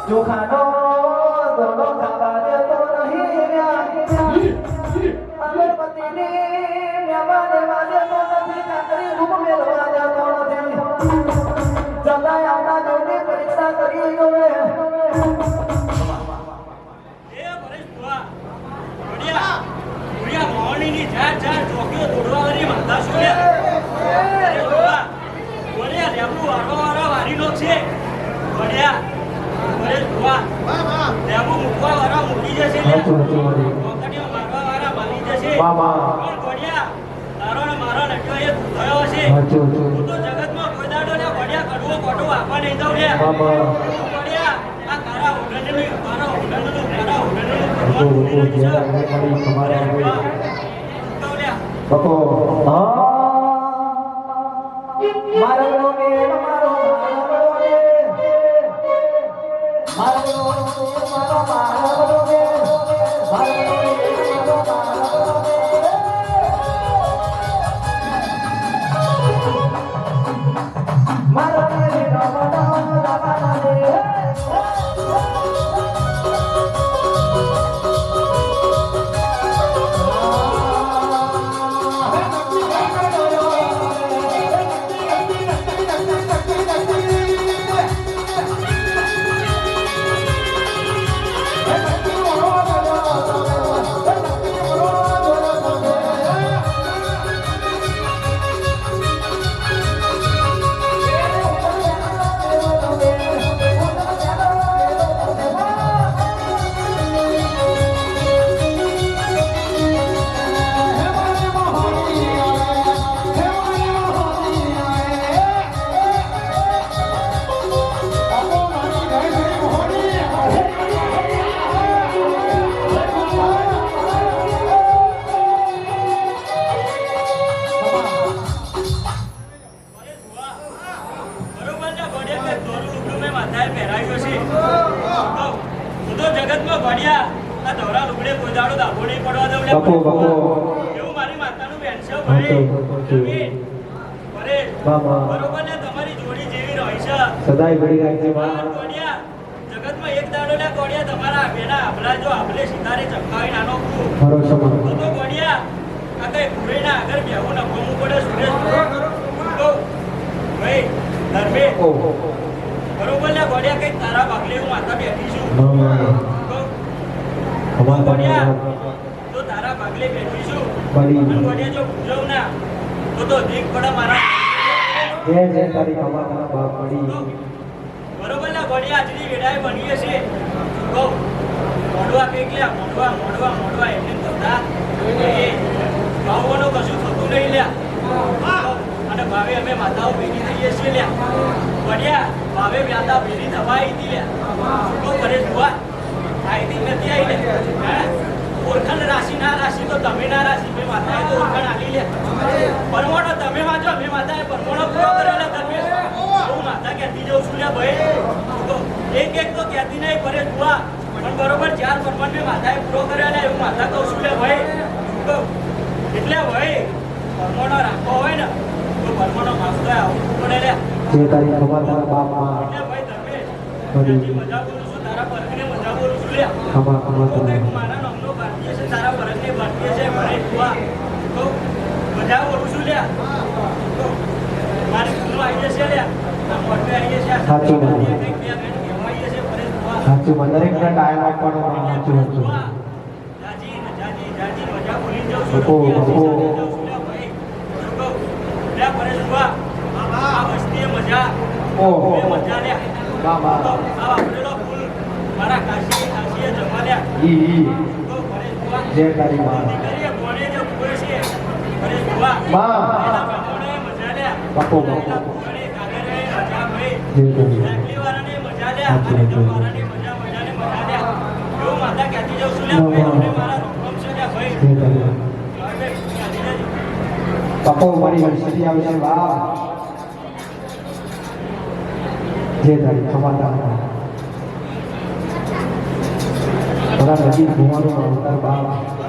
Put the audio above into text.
ચોખાનો દોનો ખાવા દેતો નહીં અગરબત્તીની મેવા દેવા દેતો નથી કાકરી રૂપ મેળવા દેતો નથી સદાય આના જોડે પરીક્ષા કરી ગયો એ પરેશ બુઆ બઢિયા બુઢિયા મોહણીની જાત ચોકીઓ તોડવાવાળી માતા સુલ્યા અરે બુઆ બઢિયા લેબુ વારવા વારી નો છે બઢિયા પરેશ બુઆ લેબુ મૂકવા વાળા મૂકી જશે લે પોકડીઓ મારવા વાળા મારી જશે પણ બઢિયા તારો ને મારો નટો એ થયો હશે તું તો જગતમાં કોઈ દાડો ને બઢિયા કડવો કોટો આપવા નહીં દઉં લે બઢિયા આ તારા ઉડનનું મારા ઉડનનું મારા બકો હા મારો ને મારો સદાય ઘડી રાખજે માં જગતમાં એક દાડો ને ગોડિયા તમારા બેના આપલા જો આપલે સિતારે ચમકાવી નાનો ભરોસો તો ગોડિયા આ કઈ પૂરેના આગળ બેહું ન કોમું પડે સુરેશ તો ભાઈ ધર્મે બરોબર ને ગોડિયા કઈ તારા ભાગલે હું માતા બેઠી છું તો ગોડિયા તો તારા ભાગલે બેઠી છું અને ગોડિયા જો પૂજવ ના તો દીક પડે મારા જય તારી ખબર બાપ પડી બરોબર ને ગોડિયા આજની વેડાએ બનીએ છે કહો મોડવા પેકલ્યા મોડવા એટલે થતા એ ભાવોનું કશું થતું નહીં લ્યા અને ભાવે અમે માતાઓ ભેગી થઈએ છીએ લ્યા ગોડિયા ભાવે વ્યાતા ભેગી થવાઈ હતી લ્યા તો કરે જોવા આઈતી નથી આવી લે ઓળખાણ રાશિ ના રાશિ તો તમે ના રાશિ મેં માતાએ તો ઓળખાણ આલી લે પરમોણો તમે વાંચો મેં માતાએ પરમોણો પૂરો કરેલા તમે હું માતા કહેતી જઉં છું લ્યા ભાઈ તો એક તો કહેતી નહીં પરે જુआ પણ બરોબર 4 પરમણ મેં માતાએ પૂરો કરેલા એવું માતા કહું છું લ્યા ભાઈ તો એટલે ભાઈ પરમોણો રાખવો હોય ને તો પરમોણો માગતો આવું પડે લ્યા જે તારી ખબર તારા બાપ માં એટલે ભાઈ તમે મજા બોલું છું તારા પરમને મજા બોલું છું લ્યા ખબર તો કઈક મારા નામનો ભારતીય છે તારા પરમને ભારતીય છે ભરે જુआ તો મજા બોલું છું લ્યા તો મારી ગુરુ આવી જશે લ્યા આ મોટે આવી જશે સાચું કંઈક બે બેન કહેવાય છે ભરે જુआ સાચું દરેક ને ટાઈમ આપવાનો સાચું જાજી મજા બોલી જાઉં છું ભાઈ લ્યા ભરે જુआ આ વસ્તીએ મજા ઓહો મજા લ્યા બા આ વાપરેલો ફૂલ મારા કાશીએ જમા લ્યા ઈ તો ભરે જુआ જય તારી માં દીકરીએ ભણે જે પૂરે છે ભરે જુआ માં એના બાપોને મજા લ્યા બાપો એના ભણે કાગરે મજા ભાઈ જય તારી લાકડી વાળાને મજા લ્યા અને જો વાળાને મજા લ્યા એવું માતા કહેતી જાઉં છું લ્યા ભાઈ અમને મારા રોકમ છે લ્યા ભાઈ જય તારી માં કહેતી જજો બાપો મારી વર્ષથી આવશે વાહ જય તારી ખબર તારા થોડા નજીક ઘુમાડું અવતાર બાપ